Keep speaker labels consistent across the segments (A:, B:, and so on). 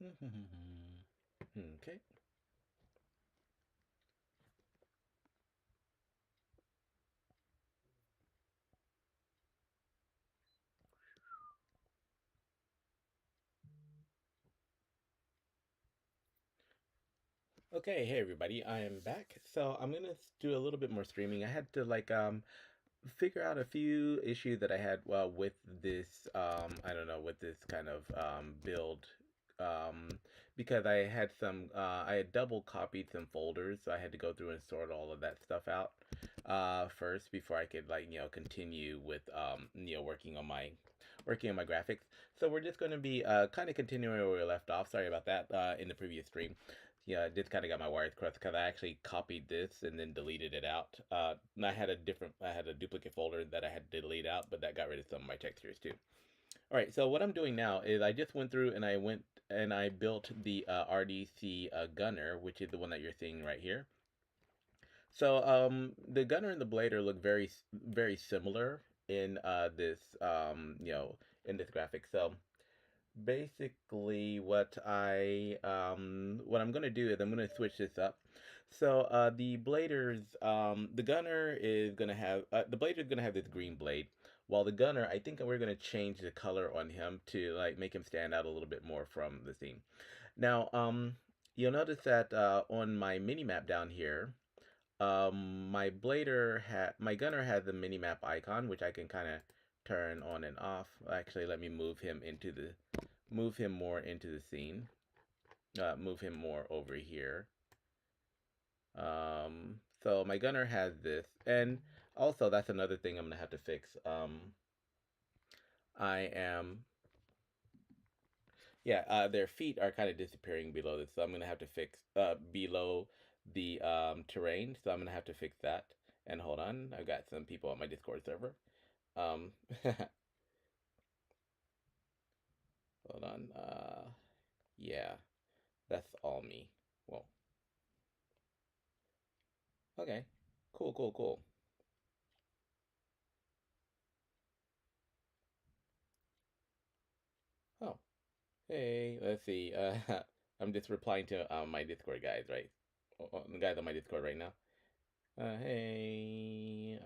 A: Okay. Okay, hey everybody, I am back. So I'm gonna do a little bit more streaming. I had to figure out a few issues that I had with this I don't know, with this kind of build, um because I had double copied some folders, so I had to go through and sort all of that stuff out first before I could continue with working on my graphics. So we're just going to be kind of continuing where we left off. Sorry about that in the previous stream. Yeah, I just kind of got my wires crossed because I actually copied this and then deleted it out. And I had a duplicate folder that I had to delete out, but that got rid of some of my textures too. All right, so what I'm doing now is I just went through and I built the RDC gunner, which is the one that you're seeing right here. So the gunner and the blader look very similar in in this graphic. So basically what I'm gonna do is I'm gonna switch this up. So the gunner is gonna have the blader is gonna have this green blade, while the gunner, I think we're gonna change the color on him to like make him stand out a little bit more from the scene. Now you'll notice that on my mini map down here, my gunner has a mini map icon which I can kind of turn on and off. Actually, let me move him more into the scene. Move him more over here. So my gunner has this, and also that's another thing I'm gonna have to fix. I am, yeah, their feet are kind of disappearing below this, so I'm gonna have to fix below the terrain. So I'm gonna have to fix that. And hold on, I've got some people on my Discord server. Um, hold on. Yeah, that's all me. Well, okay, cool, cool, cool. Oh, hey, let's see. I'm just replying to my Discord guys, right? The guys on my Discord right now. Hey,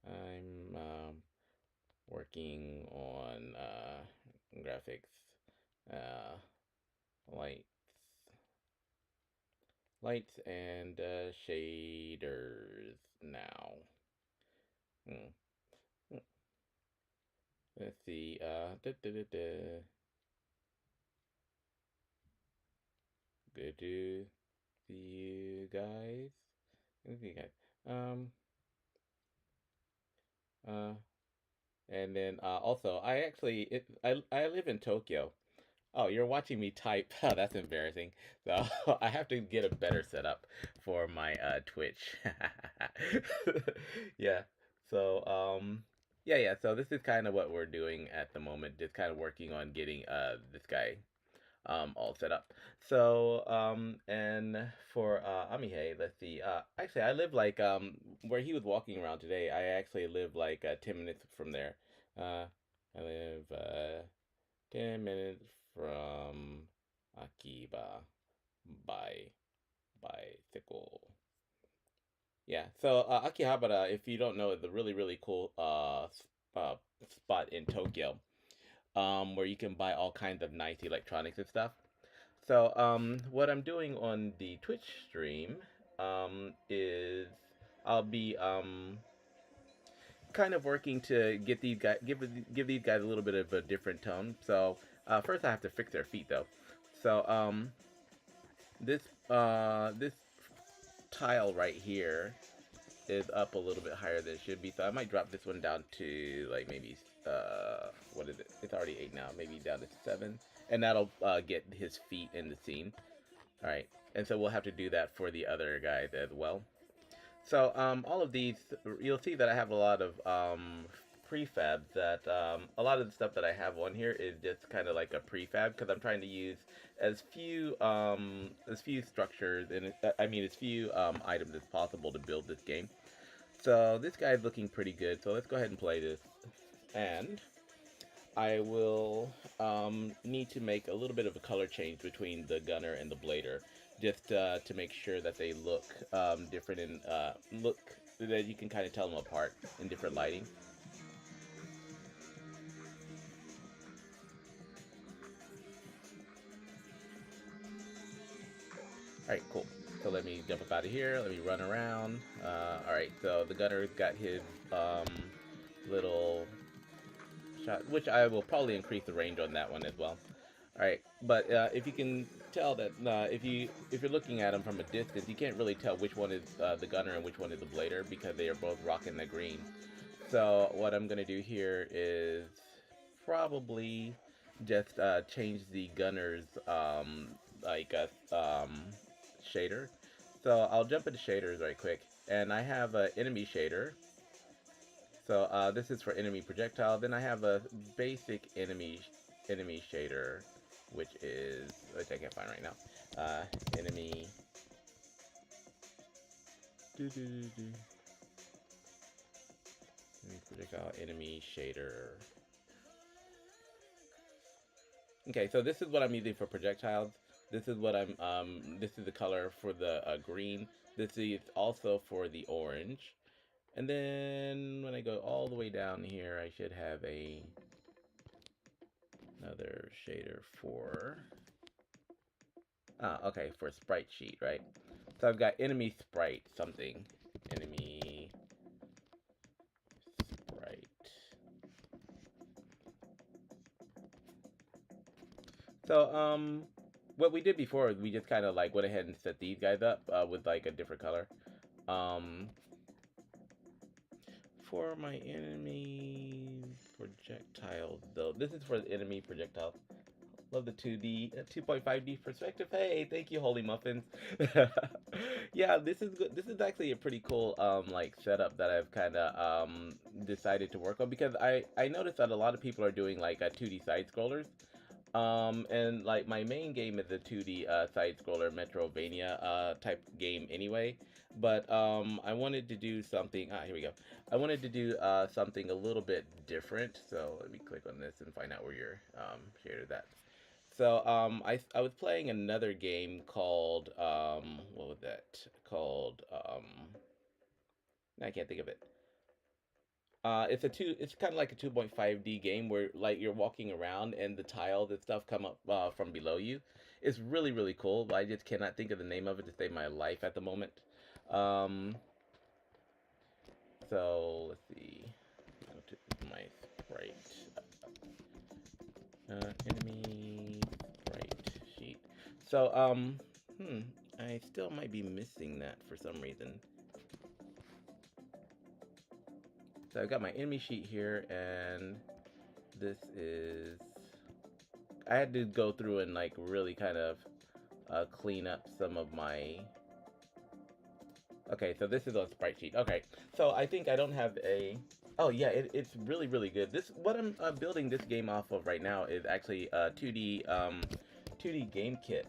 A: I'm working on graphics, uh, lights, lights and shaders now. Hmm. Hmm. Let's see. Good to see you guys. Good to see you guys. Um. Uh. And then also, I live in Tokyo. Oh, you're watching me type. Oh, that's embarrassing. So I have to get a better setup for my Twitch. Yeah. So yeah. So this is kind of what we're doing at the moment. Just kind of working on getting this guy all set up. So and for Amihei, let's see. Actually, I live where he was walking around today. I actually live like 10 minutes from there. Uh, I live 10 minutes from Akiba by bicycle. Yeah. So Akihabara, if you don't know, is a really cool spot in Tokyo, where you can buy all kinds of nice electronics and stuff. So, what I'm doing on the Twitch stream, is I'll be kind of working to get these guys give these guys a little bit of a different tone. So, first I have to fix their feet though. So, this tile right here is up a little bit higher than it should be. So I might drop this one down to like maybe what is it? It's already 8 now. Maybe down to 7, and that'll get his feet in the scene. All right, and so we'll have to do that for the other guys as well. So all of these, you'll see that I have a lot of prefabs. That a lot of the stuff that I have on here is just kind of like a prefab because I'm trying to use as few structures and I mean as few items as possible to build this game. So this guy's looking pretty good. So let's go ahead and play this. And I will need to make a little bit of a color change between the gunner and the blader, just to make sure that they look different and look that you can kind of tell them apart in different lighting. Alright, cool. So let me jump up out of here. Let me run around. Alright, so the gunner's got his little shot, which I will probably increase the range on that one as well. Alright, but if you can tell that if you're looking at them from a distance, you can't really tell which one is the gunner and which one is the blader because they are both rocking the green. So what I'm gonna do here is probably just change the gunner's like shader. So I'll jump into shaders right quick, and I have an enemy shader. So this is for enemy projectile. Then I have a basic enemy shader, which I can't find right now. Enemy. Enemy projectile. Enemy shader. Okay, so this is what I'm using for projectiles. This is what this is the color for the green. This is also for the orange. And then when I go all the way down here, I should have another shader for, okay, for sprite sheet, right? So I've got enemy sprite something. Enemy sprite. So, what we did before is we just kind of like went ahead and set these guys up with like a different color. For my enemy projectiles, though, this is for the enemy projectiles. Love the 2D, 2.5D perspective. Hey, thank you, Holy Muffins. Yeah, this is good. This is actually a pretty cool like setup that I've kind of decided to work on because I noticed that a lot of people are doing like 2D side scrollers. And like my main game is a 2D side scroller Metrovania type game anyway. But I wanted to do something. Here we go. I wanted to do something a little bit different. So let me click on this and find out where your shader that. So I was playing another game called what was that called? I can't think of it. It's kind of like a 2.5D game where like you're walking around and the tiles and stuff come up from below you. It's really really cool, but I just cannot think of the name of it to save my life at the moment. Um, so let's see. Go to my sprite. Enemy sprite sheet. So I still might be missing that for some reason. So I've got my enemy sheet here, and this is. I had to go through and like really kind of clean up some of my. Okay, so this is a sprite sheet. Okay, so I think I don't have a. Oh yeah, it's really really good. This what I'm building this game off of right now is actually a 2D game kit.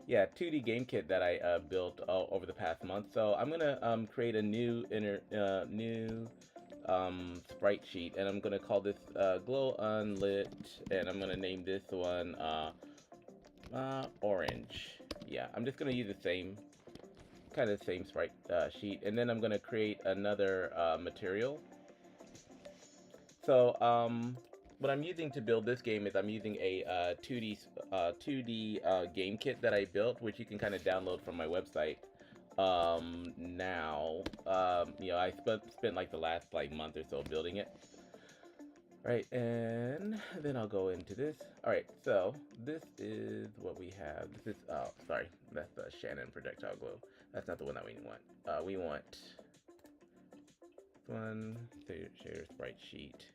A: Yeah, 2D game kit that I built over the past month. So I'm gonna create a new sprite sheet, and I'm gonna call this glow unlit, and I'm gonna name this one orange. Yeah, I'm just gonna use the same sprite sheet, and then I'm gonna create another material. So what I'm using to build this game is I'm using a 2D game kit that I built, which you can kind of download from my website. Now, I spent like the last like month or so building it. Right, and then I'll go into this. All right, so this is what we have. This is, oh, sorry, that's the Shannon projectile glow. That's not the one that we want. We want one shader sprite sheet.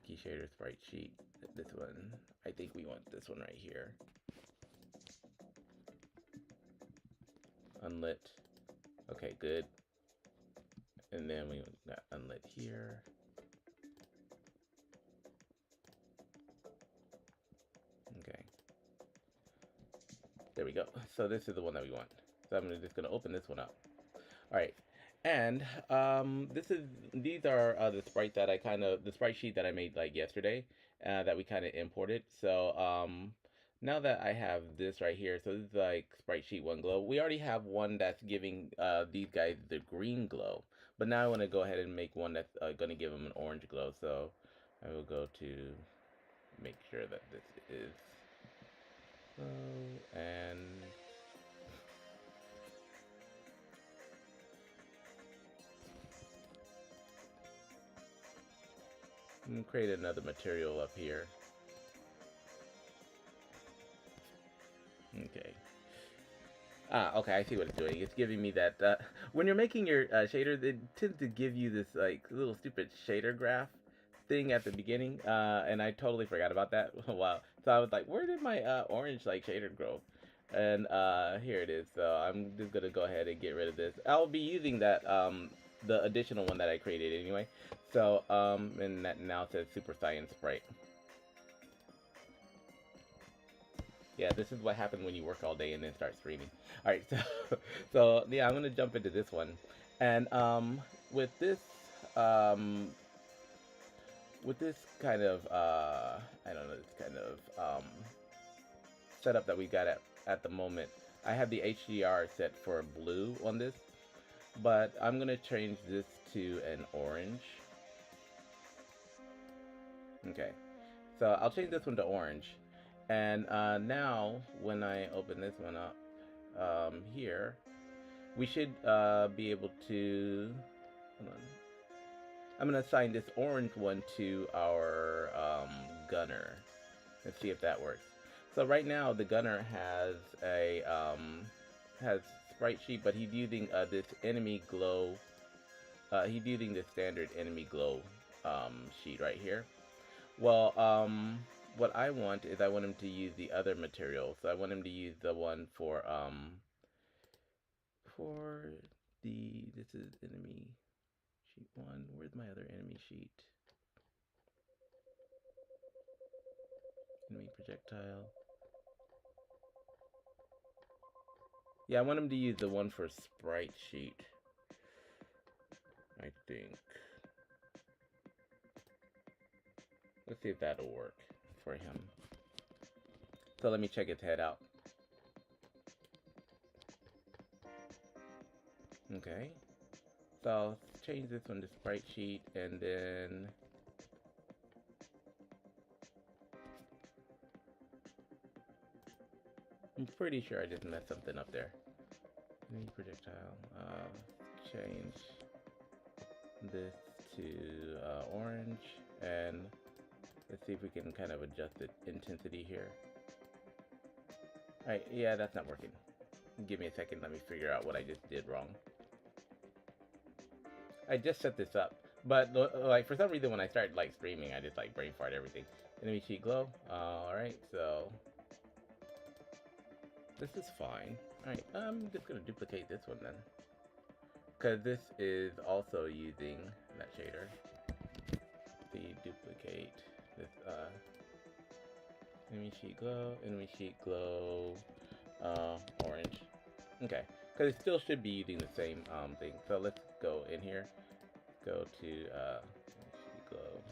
A: Key shader sprite sheet. This one. I think we want this one right here. Unlit. Okay, good. And then we got unlit here. Okay. There we go. So this is the one that we want. So I'm just going to open this one up. All right. And these are the sprite that the sprite sheet that I made like yesterday, that we kind of imported. So now that I have this right here, so this is like sprite sheet one glow. We already have one that's giving these guys the green glow, but now I want to go ahead and make one that's going to give them an orange glow. So I will go to make sure that this is and create another material up here. Okay. Ah, okay, I see what it's doing. It's giving me that, when you're making your shaders, it tends to give you this, like, little stupid shader graph thing at the beginning, and I totally forgot about that. Wow. So I was like, where did my, orange, like, shader grow? And, here it is. So I'm just gonna go ahead and get rid of this. I'll be using that, the additional one that I created anyway. So, and that now says Super Saiyan Sprite. Yeah, this is what happened when you work all day and then start streaming. All right, so so yeah, I'm gonna jump into this one, and with this um, with this kind of I don't know, this kind of setup that we got at the moment. I have the HDR set for blue on this, but I'm gonna change this to an orange. Okay, so I'll change this one to orange, and now when I open this one up here, we should be able to, hold on. I'm going to assign this orange one to our gunner. Let's see if that works. So right now the gunner has a has sprite sheet, but he's using this enemy glow. He's using the standard enemy glow sheet right here. Well, what I want is I want him to use the other material. So I want him to use the one for this is enemy sheet one. Where's my other enemy sheet? Enemy projectile. Yeah, I want him to use the one for sprite sheet, I think. Let's see if that'll work for him. So let me check his head out. Okay. So I'll change this one to sprite sheet, and then I'm pretty sure I just messed something up there. Enemy projectile. Change this to orange, and let's see if we can kind of adjust the intensity here. Alright, yeah, that's not working. Give me a second, let me figure out what I just did wrong. I just set this up, but like for some reason when I started like streaming, I just like brain fart everything. Enemy sheet glow. Alright, so this is fine. Alright, I'm just gonna duplicate this one then, because this is also using that shader. Duplicate this enemy sheet glow, orange. Okay, because it still should be using the same thing. So let's go in here, go to sheet glow.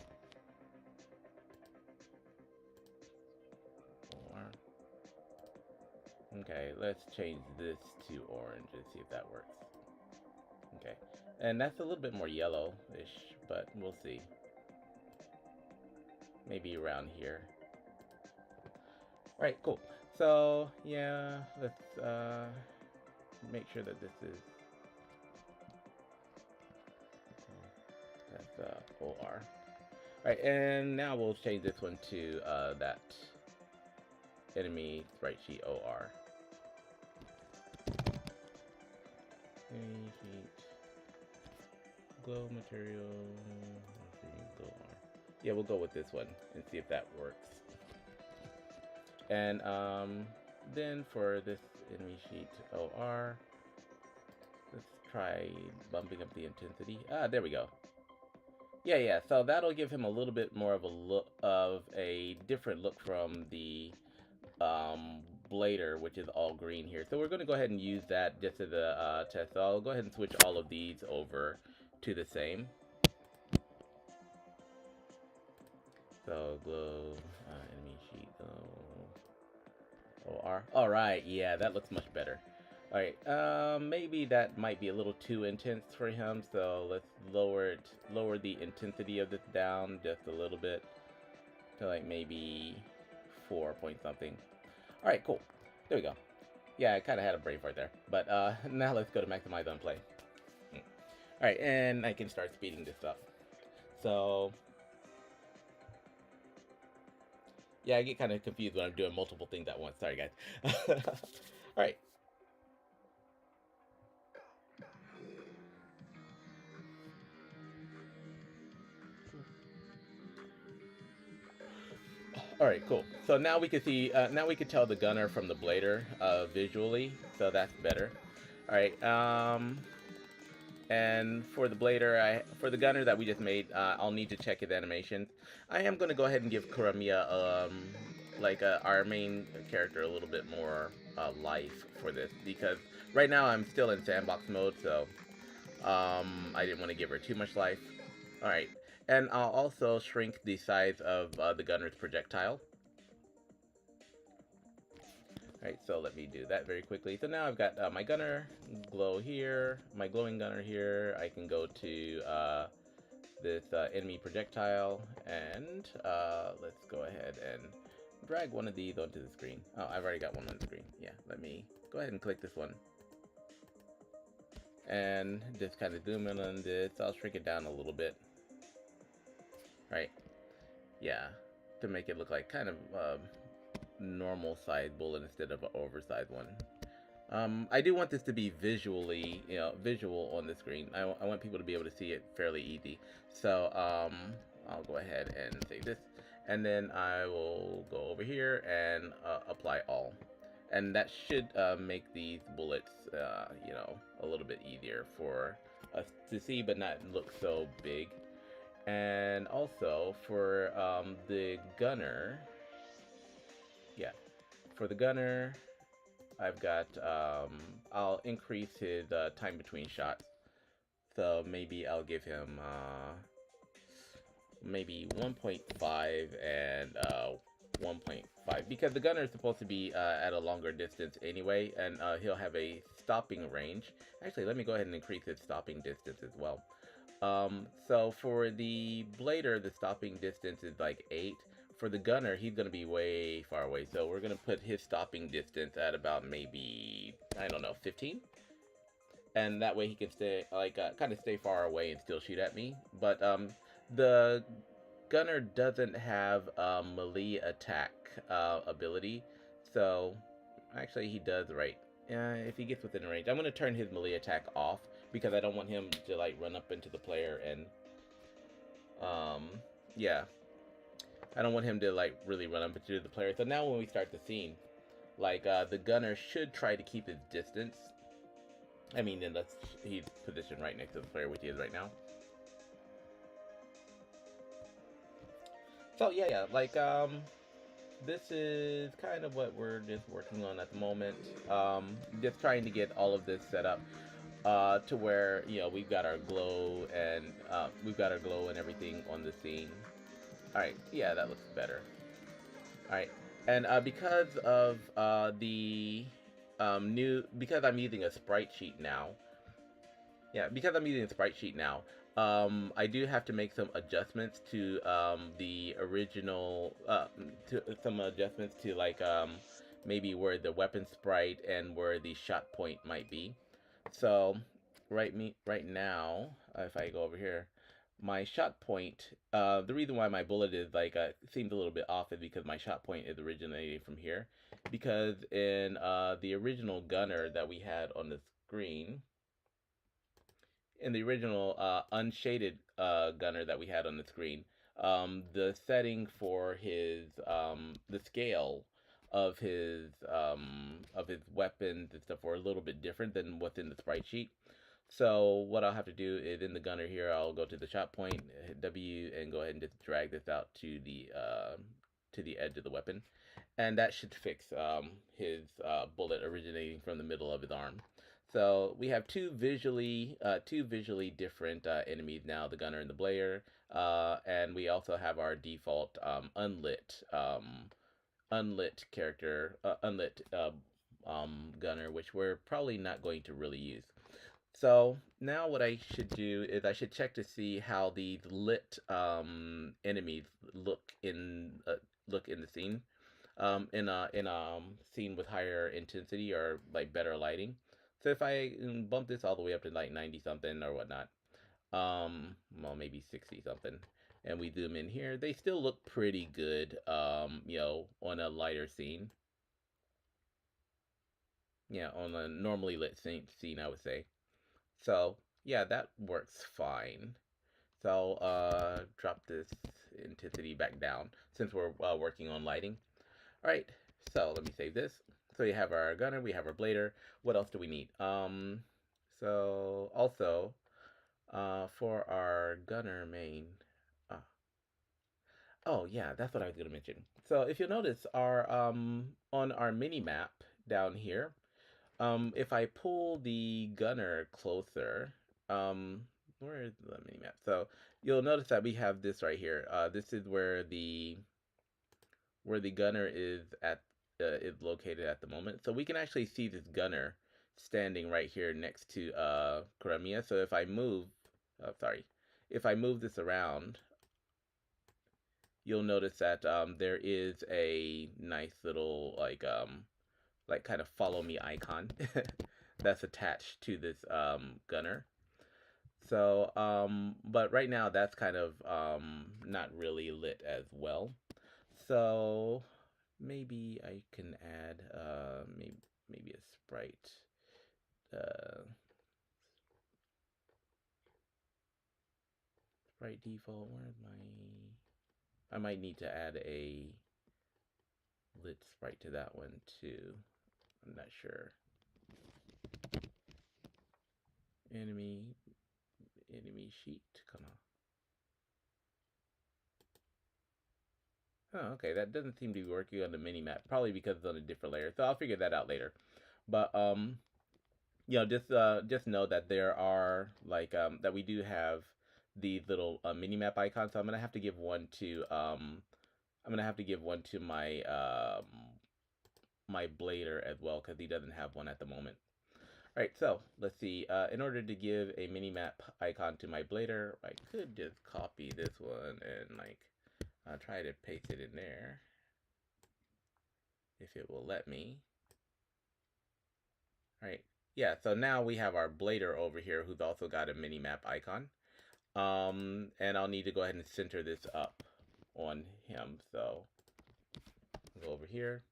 A: Okay, let's change this to orange and see if that works. Okay, and that's a little bit more yellow-ish, but we'll see. Maybe around here. Alright, cool. So, yeah, let's make sure that this is... That's OR. Alright, and now we'll change this one to that enemy sprite sheet OR. Enemy sheet. Glow material. Glow R. Yeah, we'll go with this one and see if that works. And then for this enemy sheet OR, let's try bumping up the intensity. Ah, there we go. Yeah, so that'll give him a little bit more of a look, of a different look from the blader, which is all green here. So we're going to go ahead and use that just as a test. So I'll go ahead and switch all of these over to the same. So glow, enemy sheet, OR. All right, yeah, that looks much better. All right, maybe that might be a little too intense for him. So let's lower the intensity of this down just a little bit to like maybe 4 point something. All right, cool. There we go. Yeah, I kind of had a brain fart there. But now let's go to maximize on play. All right, and I can start speeding this up. So yeah, I get kind of confused when I'm doing multiple things at once. Sorry, guys. All right. All right, cool. So now we can see, now we can tell the gunner from the blader visually, so that's better. All right, and for the blader, for the gunner that we just made, I'll need to check his animations. I am going to go ahead and give Kuramiya, like our main character, a little bit more life for this, because right now I'm still in sandbox mode, so I didn't want to give her too much life. All right, and I'll also shrink the size of the gunner's projectile. Alright, so let me do that very quickly. So now I've got my gunner glow here, my glowing gunner here. I can go to this enemy projectile, and let's go ahead and drag one of these onto the screen. Oh, I've already got one on the screen. Yeah, let me go ahead and click this one. And just kind of zoom in on this. I'll shrink it down a little bit. Right. Yeah, to make it look like kind of normal size bullet instead of an oversized one. I do want this to be visually, visual on the screen. I want people to be able to see it fairly easy. So I'll go ahead and save this, and then I will go over here and apply all, and that should make these bullets, a little bit easier for us to see, but not look so big. And also for the gunner, yeah, for the gunner, I've got, I'll increase his time between shots. So maybe I'll give him, maybe 1.5 and 1.5. Because the gunner is supposed to be at a longer distance anyway, and he'll have a stopping range. Actually, let me go ahead and increase his stopping distance as well. So for the blader, the stopping distance is like 8. For the gunner, he's going to be way far away. So we're going to put his stopping distance at about maybe, I don't know, 15. And that way he can stay, like, kind of stay far away and still shoot at me. But the gunner doesn't have melee attack ability. So actually he does, right? If he gets within range. I'm going to turn his melee attack off because I don't want him to like run up into the player and yeah. I don't want him to like really run up into the player. So now when we start the scene, like the gunner should try to keep his distance. I mean, unless he's positioned right next to the player, which he is right now. So yeah, like this is kind of what we're just working on at the moment. Just trying to get all of this set up to where we've got our glow and everything on the scene. All right, yeah, that looks better. All right, and because of because I'm using a sprite sheet now. Yeah, because I'm using a sprite sheet now, I do have to make some adjustments to the original, some adjustments to like maybe where the weapon sprite and where the shot point might be. So right now, if I go over here, my shot point, the reason why my bullet is like seems a little bit off is because my shot point is originating from here. Because in the original gunner that we had on the screen, in the original unshaded gunner that we had on the screen, the setting for his the scale of his weapons and stuff were a little bit different than what's in the sprite sheet. So what I'll have to do is in the gunner here, I'll go to the shot point, hit W, and go ahead and just drag this out to the edge of the weapon, and that should fix his bullet originating from the middle of his arm. So we have two visually different enemies now, the gunner and the blader, and we also have our default unlit character, unlit gunner, which we're probably not going to really use. So now what I should do is I should check to see how these lit enemies look in the scene, in a scene with higher intensity or like better lighting. So if I bump this all the way up to like 90 something or whatnot, well, maybe 60 something, and we zoom in here, they still look pretty good, on a lighter scene. Yeah, on a normally lit scene, I would say. So yeah, that works fine. So drop this intensity back down since we're working on lighting. All right, so let me save this. So we have our gunner, we have our blader. What else do we need? So also, for our gunner main, uh, oh yeah, that's what I was gonna mention. So if you'll notice, our on our mini map down here, if I pull the gunner closer, where is the mini map? So you'll notice that we have this right here. This is where the gunner is located at the moment. So we can actually see this gunner standing right here next to Kuramiya. So if I move, if I move this around, you'll notice that there is a nice little like kind of follow me icon that's attached to this gunner. So but right now that's kind of not really lit as well. So maybe I can add maybe a sprite. Uh, Sprite default. Where's my? I might need to add a lit sprite to that one too. I'm not sure. Enemy sheet. Come on. Oh, okay. That doesn't seem to be working on the mini map. Probably because it's on a different layer. So I'll figure that out later. But just know that there are that we do have these little mini map icons. So I'm gonna have to give one to my blader as well because he doesn't have one at the moment. All right, so let's see. In order to give a mini map icon to my blader, I could just copy this one and try to paste it in there if it will let me. All right. Yeah, so now we have our blader over here who's also got a mini map icon. And I'll need to go ahead and center this up on him. So go over here.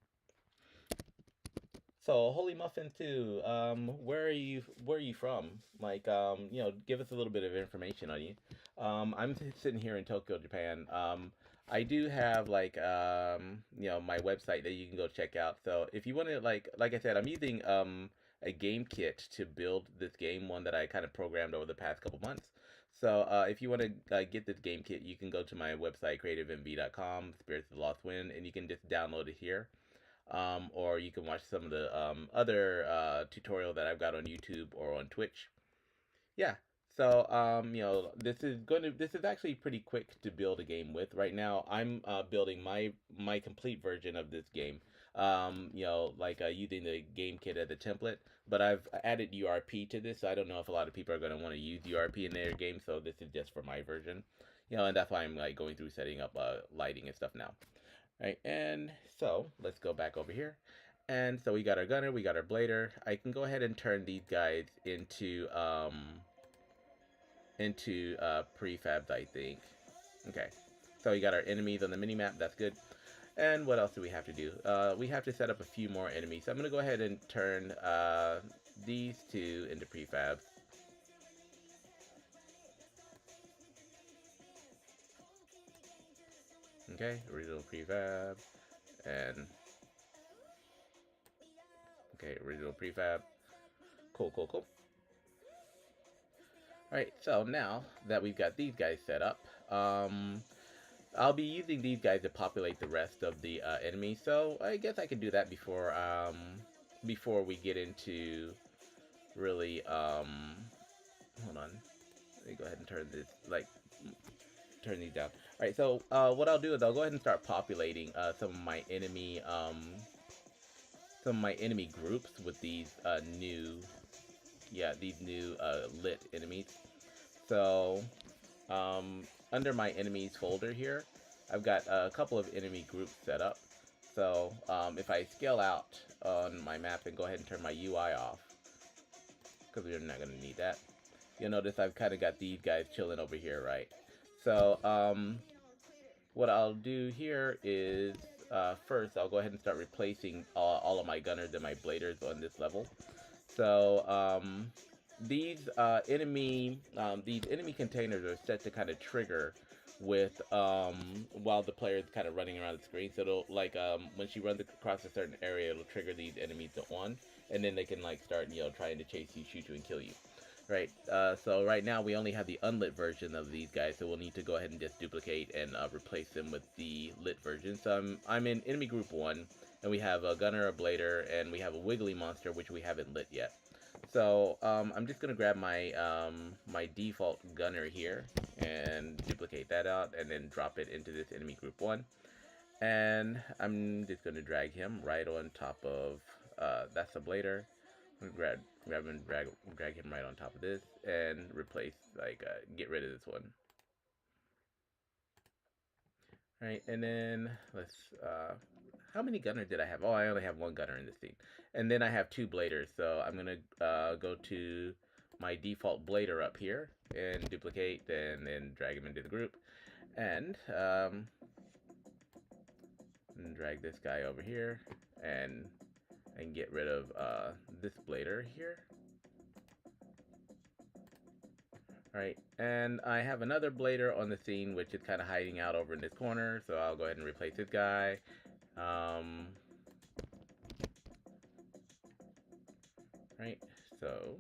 A: So Holy Muffin 2, where are you from? Give us a little bit of information on you. I'm sitting here in Tokyo, Japan. I do have my website that you can go check out. So if you want to like I said, I'm using a game kit to build this game, one that I kind of programmed over the past couple months. So if you want to get this game kit, you can go to my website, creativemv.com, Spirits of the Lost Wind, and you can just download it here. Or you can watch some of the other tutorial that I've got on YouTube or on Twitch. Yeah. So this is actually pretty quick to build a game with. Right now, I'm building my complete version of this game. Using the game kit as a template, but I've added URP to this. So I don't know if a lot of people are going to want to use URP in their game. So this is just for my version. And that's why I'm going through setting up lighting and stuff now. Right, and so let's go back over here. And so we got our gunner, we got our blader. I can go ahead and turn these guys into prefabs, I think. Okay, so we got our enemies on the mini map. That's good. And what else do we have to do? We have to set up a few more enemies. So I'm gonna go ahead and turn these two into prefabs. Okay, original prefab, and okay, original prefab. Cool. Alright, so now that we've got these guys set up, I'll be using these guys to populate the rest of the enemies, so I guess I can do that before we get into really hold on. Let me go ahead and turn this turn these down. All right, so what I'll do is I'll go ahead and start populating some of my enemy groups with these new lit enemies. So under my enemies folder here, I've got a couple of enemy groups set up. So if I scale out on my map and go ahead and turn my UI off, because we're not going to need that, you'll notice I've kind of got these guys chilling over here, right? So what I'll do here is first I'll go ahead and start replacing all of my gunners and my bladers on this level. So these enemy containers are set to kind of trigger with while the player is kind of running around the screen. So it'll when she runs across a certain area, it'll trigger these enemies on, and then they can like start trying to chase you, shoot you, and kill you. Right, so right now we only have the unlit version of these guys, so we'll need to go ahead and just duplicate and replace them with the lit version. So I'm in enemy group 1, and we have a gunner, a blader, and we have a wiggly monster, which we haven't lit yet. So I'm just gonna grab my my default gunner here and duplicate that out, and then drop it into this enemy group 1. And I'm just gonna drag him right on top of that's a blader. Grab and drag him right on top of this and replace, get rid of this one. Alright, and then let's, how many gunners did I have? Oh, I only have one gunner in this scene. And then I have 2 bladers, so I'm gonna go to my default blader up here and duplicate and then drag him into the group. And drag this guy over here and get rid of this blader here. Alright, and I have another blader on the scene which is kind of hiding out over in this corner, so I'll go ahead and replace this guy. Right, so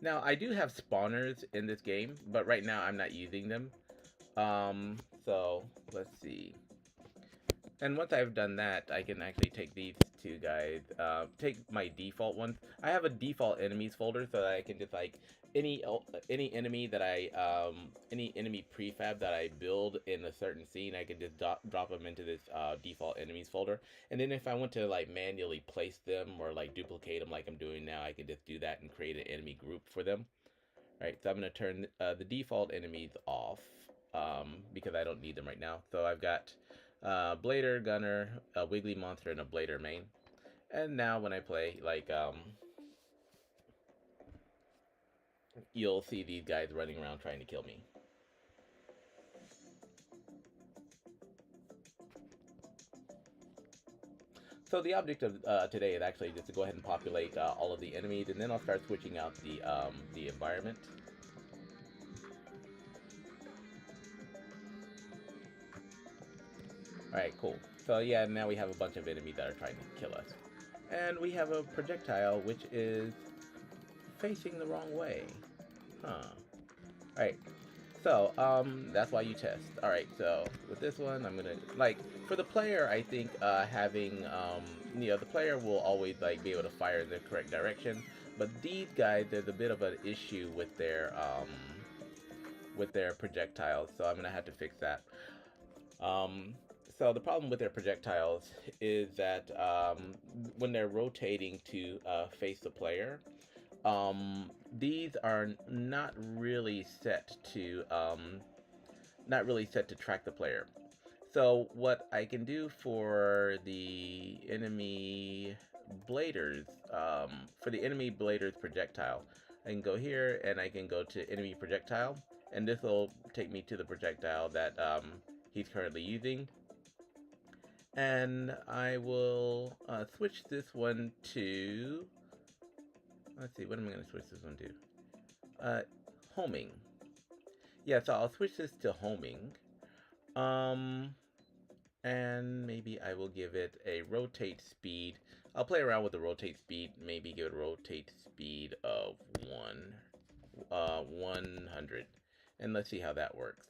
A: now I do have spawners in this game, but right now I'm not using them. So let's see. And once I've done that, I can actually take these 2 guys, take my default ones. I have a default enemies folder, so that I can just any enemy that any enemy prefab that I build in a certain scene, I can just drop them into this default enemies folder. And then if I want to manually place them or duplicate them like I'm doing now, I can just do that and create an enemy group for them. All right, so I'm gonna turn the default enemies off because I don't need them right now. So I've got blader, gunner, a wiggly monster, and a blader main. And now when I play, you'll see these guys running around trying to kill me. So the object of today is actually just to go ahead and populate all of the enemies, and then I'll start switching out the environment. Alright, cool. So yeah, now we have a bunch of enemies that are trying to kill us. And we have a projectile which is facing the wrong way. Huh. Alright. So, that's why you test. Alright, so with this one, I'm gonna, for the player, I think, having, the player will always, be able to fire in the correct direction. But these guys, there's a bit of an issue with their projectiles, so I'm gonna have to fix that. So the problem with their projectiles is that when they're rotating to face the player, these are not really set to track the player. So what I can do for the enemy bladers, projectile, I can go here and I can go to enemy projectile, and this will take me to the projectile that he's currently using. And I will switch this one to, let's see, what am I going to switch this one to? Homing. Yeah, so I'll switch this to homing. And maybe I will give it a rotate speed. I'll play around with the rotate speed, maybe give it a rotate speed of 100. And let's see how that works.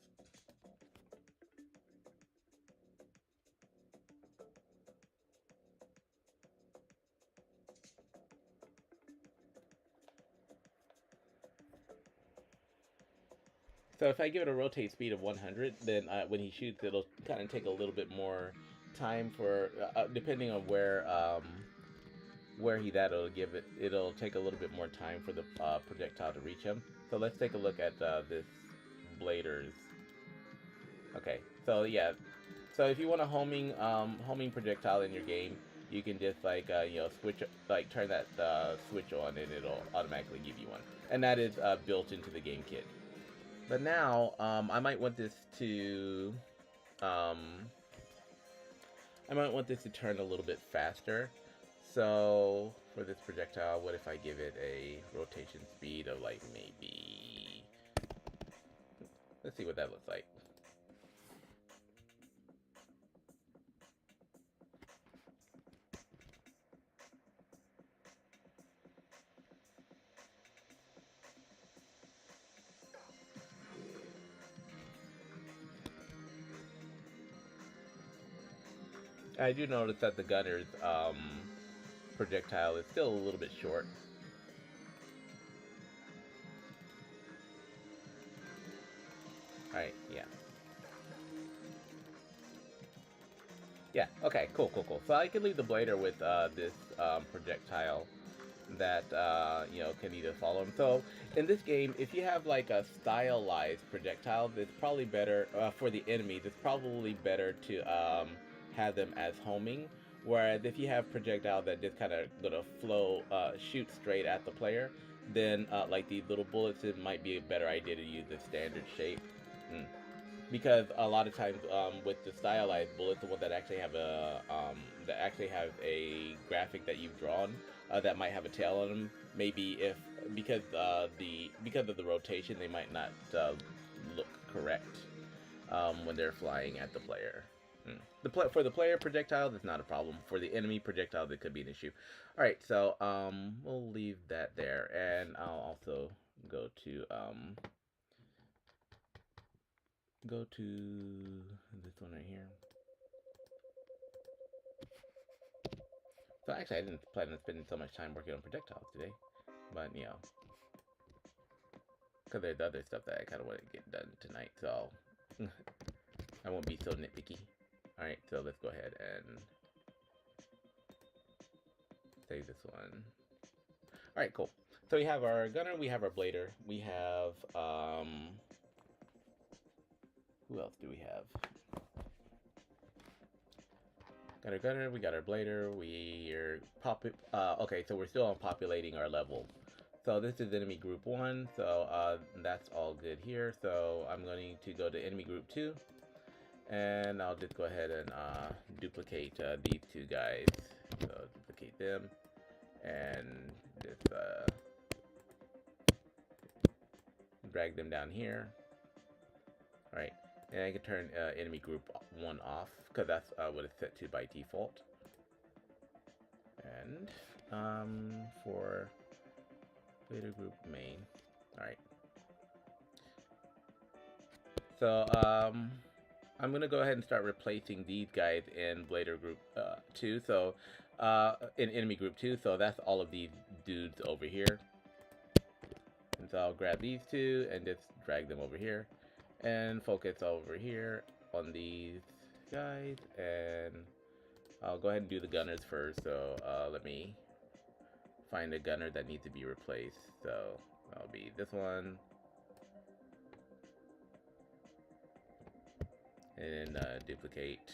A: So if I give it a rotate speed of 100, then when he shoots, it'll kind of take a little bit more time for, depending on where he's at, it'll take a little bit more time for the projectile to reach him. So let's take a look at this blader's. Okay, so yeah, so if you want a homing projectile in your game, you can just like switch, like turn that switch on, and it'll automatically give you one, and that is built into the game kit. But now I might want this to um, turn a little bit faster. So for this projectile, what if I give it a rotation speed of like maybe, let's see what that looks like. I do notice that the gunner's projectile is still a little bit short. Alright, yeah. Yeah, okay, cool. So I can leave the blader with this projectile that, can either follow him. So in this game, if you have like a stylized projectile, it's probably better, for the enemies, it's probably better to have them as homing. Whereas if you have projectile that just kind of gonna shoot straight at the player, then like these little bullets, it might be a better idea to use the standard shape. Mm. Because a lot of times with the stylized bullets, the ones that actually have a graphic that you've drawn that might have a tail on them, maybe if because of the rotation, they might not look correct when they're flying at the player. For the player projectiles, it's not a problem. For the enemy projectiles, it could be an issue. All right, so we'll leave that there, and I'll also go to this one right here. So actually, I didn't plan on spending so much time working on projectiles today, but because there's other stuff that I kind of want to get done tonight, so I won't be so nitpicky. All right, so let's go ahead and save this one. All right, cool. So we have our gunner, we have our blader, we have who else do we have? Got our gunner, we got our blader, okay, so we're still on populating our level. So this is enemy group 1, so that's all good here. So I'm going to go to enemy group 2, and I'll just go ahead and duplicate these two guys. So duplicate them, and just drag them down here. Alright, and I can turn enemy group 1 off, because that's what it's set to by default. And for blader group main. Alright. So I'm gonna go ahead and start replacing these guys in blader group 2. So in enemy group 2, so that's all of these dudes over here. And so I'll grab these two and just drag them over here and focus over here on these guys, and I'll go ahead and do the gunners first. So let me find a gunner that needs to be replaced. So that'll be this one, and then duplicate.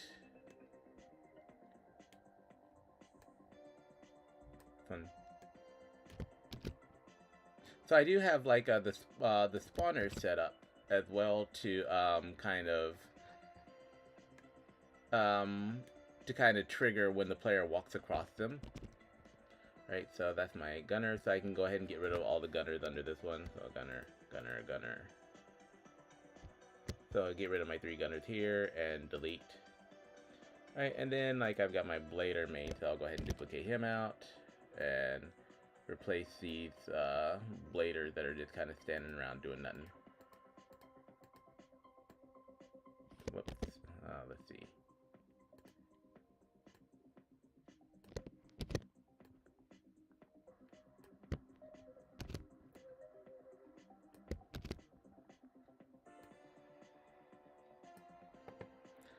A: Fun. So I do have like the spawner set up as well to kind of trigger when the player walks across them. Right, so that's my gunner, so I can go ahead and get rid of all the gunners under this one. So gunner. So I'll get rid of my 3 gunners here and delete. Alright, and then like I've got my blader main, so I'll go ahead and duplicate him out and replace these bladers that are just kind of standing around doing nothing. Whoops. Let's see.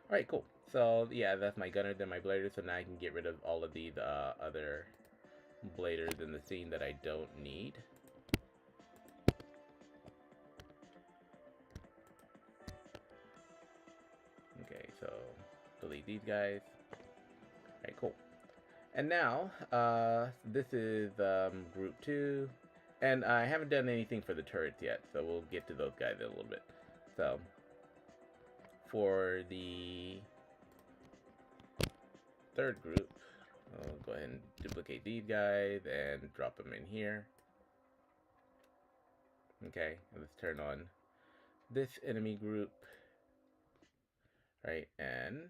A: Alright, cool. So, yeah, that's my gunner, then my blader, so now I can get rid of all of these other bladers in the scene that I don't need. Okay, so delete these guys. Alright, cool. And now, this is group 2, and I haven't done anything for the turrets yet, so we'll get to those guys in a little bit. So, for the third group, I'll go ahead and duplicate these guys and drop them in here. Okay, let's turn on this enemy group, right, and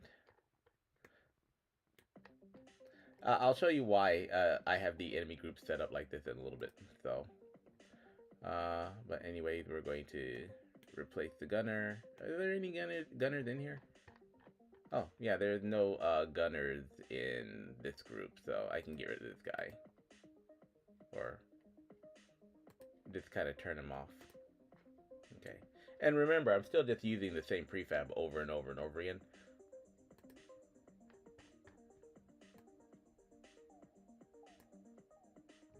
A: I'll show you why I have the enemy group set up like this in a little bit. So, but anyways, we're going to replace the gunner. Are there any gunners in here? Oh, yeah, there's no gunners in this group, so I can get rid of this guy. Or just kind of turn him off. Okay. And remember, I'm still just using the same prefab over and over and over again.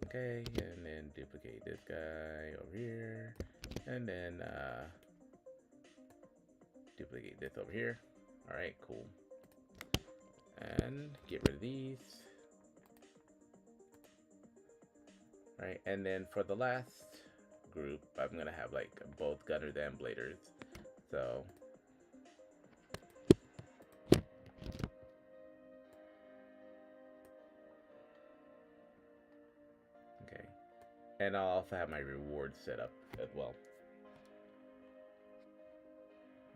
A: Okay, and then duplicate this guy over here. And then duplicate this over here. Alright, cool. And get rid of these. Alright, and then for the last group, I'm gonna have like both gunners and bladers. So okay. And I'll also have my rewards set up as well.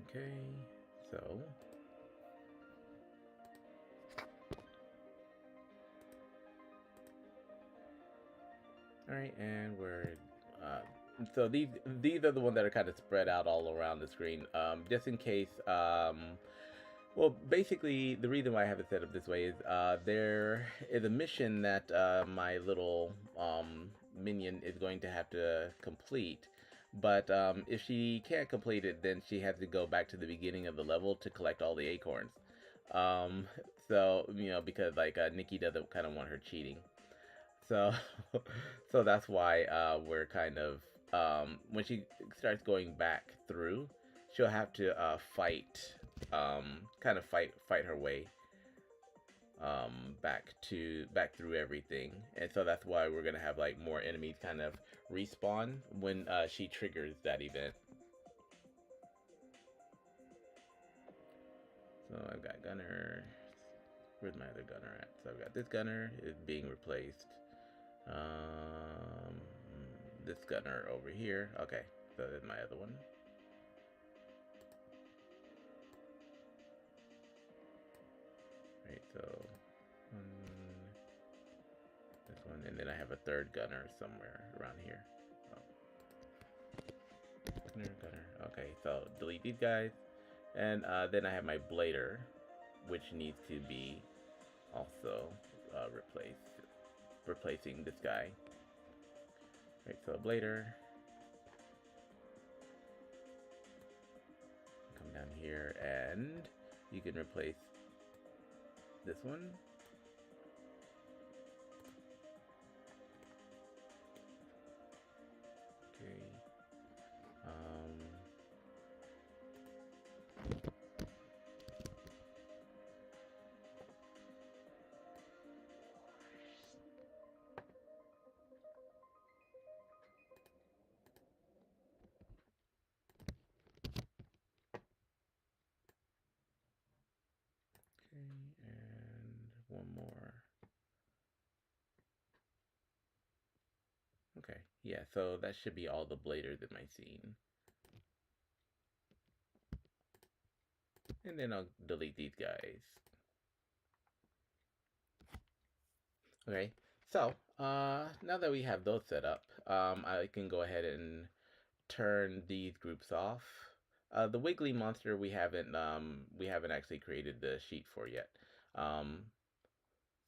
A: Okay, so alright, and we're so these are the ones that are kind of spread out all around the screen. Just in case well, basically, the reason why I have it set up this way is there is a mission that my little minion is going to have to complete. But if she can't complete it, then she has to go back to the beginning of the level to collect all the acorns. Um, so, you know, because like Nikki doesn't kind of want her cheating. So, so that's why we're kind of when she starts going back through, she'll have to kind of fight her way back through everything, and so that's why we're gonna have like more enemies kind of respawn when she triggers that event. So I've got gunner. Where's my other gunner at? So I've got this gunner is being replaced. Um, this gunner over here. Okay, so there's my other one. Right, so this one, and then I have a third gunner somewhere around here. Oh. Gunner. Okay, so delete these guys, and then I have my blader, which needs to be also replacing this guy. Right, so blader. Come down here, and you can replace this one. Okay. And one more. Okay, yeah, so that should be all the bladers in my scene. And then I'll delete these guys. Okay, so now that we have those set up, I can go ahead and turn these groups off. The Wiggly monster we haven't actually created the sheet for yet.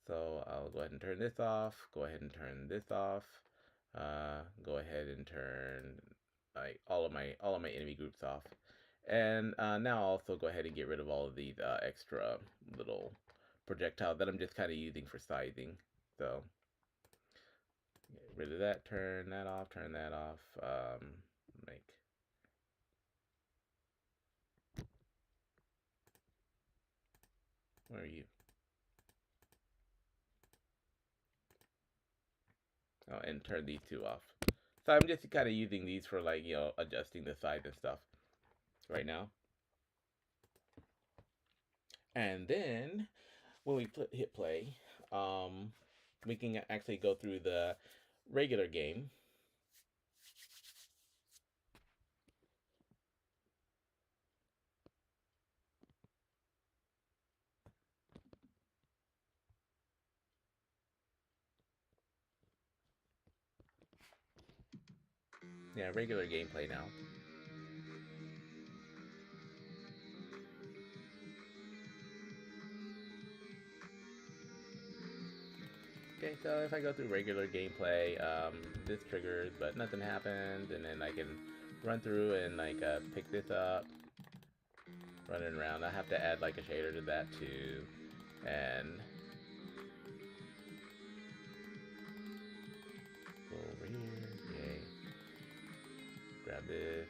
A: So I'll go ahead and turn this off. Go ahead and turn this off. Go ahead and turn like all of my enemy groups off. And now I'll also go ahead and get rid of all of these extra little projectiles that I'm just kind of using for sizing. So get rid of that, turn that off, turn that off. Make Where are you? Oh, and turn these two off. So I'm just kind of using these for like, adjusting the size and stuff right now. And then when we hit play, we can actually go through the regular game. Yeah, regular gameplay now. Okay, so if I go through regular gameplay, this triggers, but nothing happens, and then I can run through and like pick this up, running around. I have to add like a shader to that too, and go over here, yay, grab this.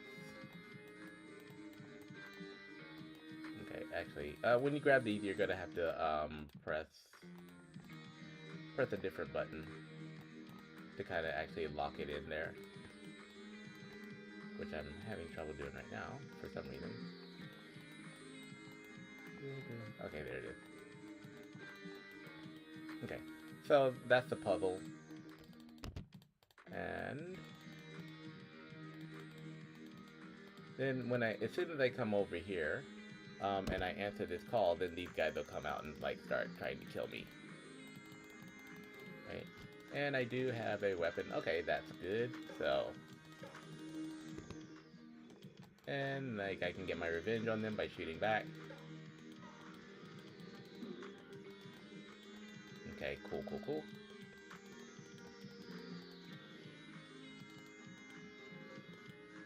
A: Okay, actually, when you grab these, you're gonna have to press a different button to kind of actually lock it in there, which I'm having trouble doing right now for some reason. Okay, there it is. Okay, so that's the puzzle. And then as soon as I come over here, and I answer this call, then these guys will come out and like start trying to kill me. Right? And I do have a weapon. Okay, that's good. So, and like I can get my revenge on them by shooting back. Okay, cool.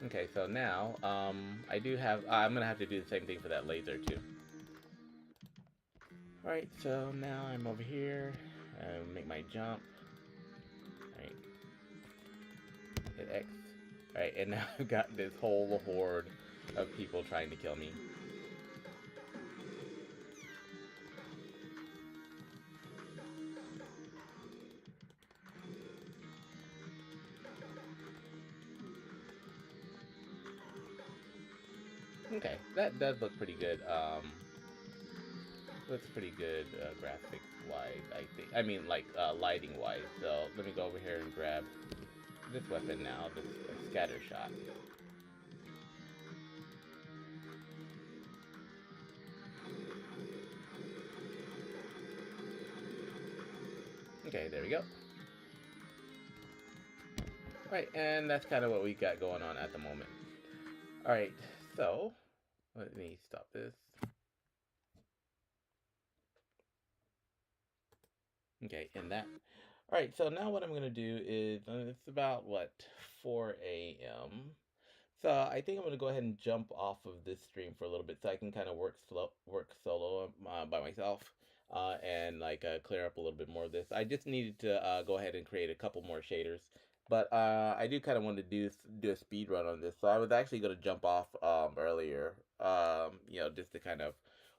A: Okay, so now, I do have, I'm gonna have to do the same thing for that laser too. Alright, so now I'm over here, make my jump. Alright, hit X. Alright, and now I've got this whole horde of people trying to kill me. Okay, that does look pretty good. Looks pretty good graphics wise, I think. I mean, like lighting wise. So let me go over here and grab this weapon now, this scatter shot. Okay, there we go. Right, and that's kind of what we got going on at the moment. Alright, so let me stop this. Okay, and that. Alright, so now what I'm going to do is, it's about, what, 4 a.m. So I think I'm going to go ahead and jump off of this stream for a little bit so I can kind of work solo by myself. And like clear up a little bit more of this. I just needed to go ahead and create a couple more shaders. But I do kind of want to do a speed run on this. So I was actually going to jump off earlier, just to kind of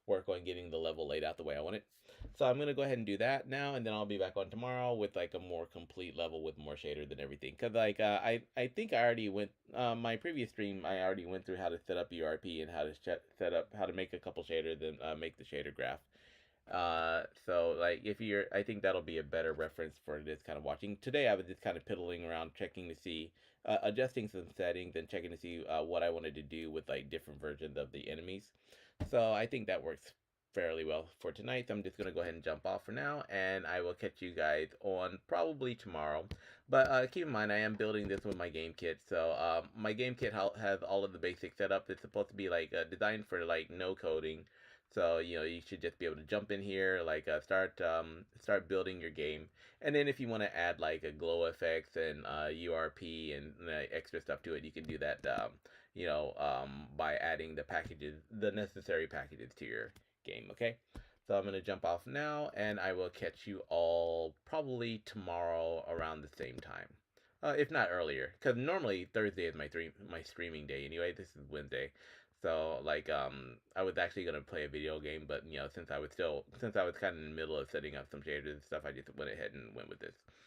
A: work on getting the level laid out the way I want it. So I'm going to go ahead and do that now, and then I'll be back on tomorrow with like a more complete level with more shaders and everything. Because like I think I already went, my previous stream, I already went through how to set up URP and how to set up, how to make a couple shaders and make the shader graph. So like I think that'll be a better reference for this kind of watching. Today I was just kind of piddling around, checking to see, adjusting some settings and checking to see what I wanted to do with like different versions of the enemies. So I think that works fairly well for tonight. So I'm just gonna go ahead and jump off for now, and I will catch you guys on probably tomorrow. But keep in mind, I am building this with my game kit. So my game kit has all of the basic setup. It's supposed to be like designed for like no coding. So you should just be able to jump in here, like start building your game, and then if you want to add like a glow effects and URP and extra stuff to it, you can do that by adding the necessary packages to your game. Okay, so I'm gonna jump off now, and I will catch you all probably tomorrow around the same time, if not earlier, because normally Thursday is my streaming day anyway. This is Wednesday, so like I was actually gonna play a video game, but since I was kind of in the middle of setting up some shaders and stuff, I just went ahead and went with this.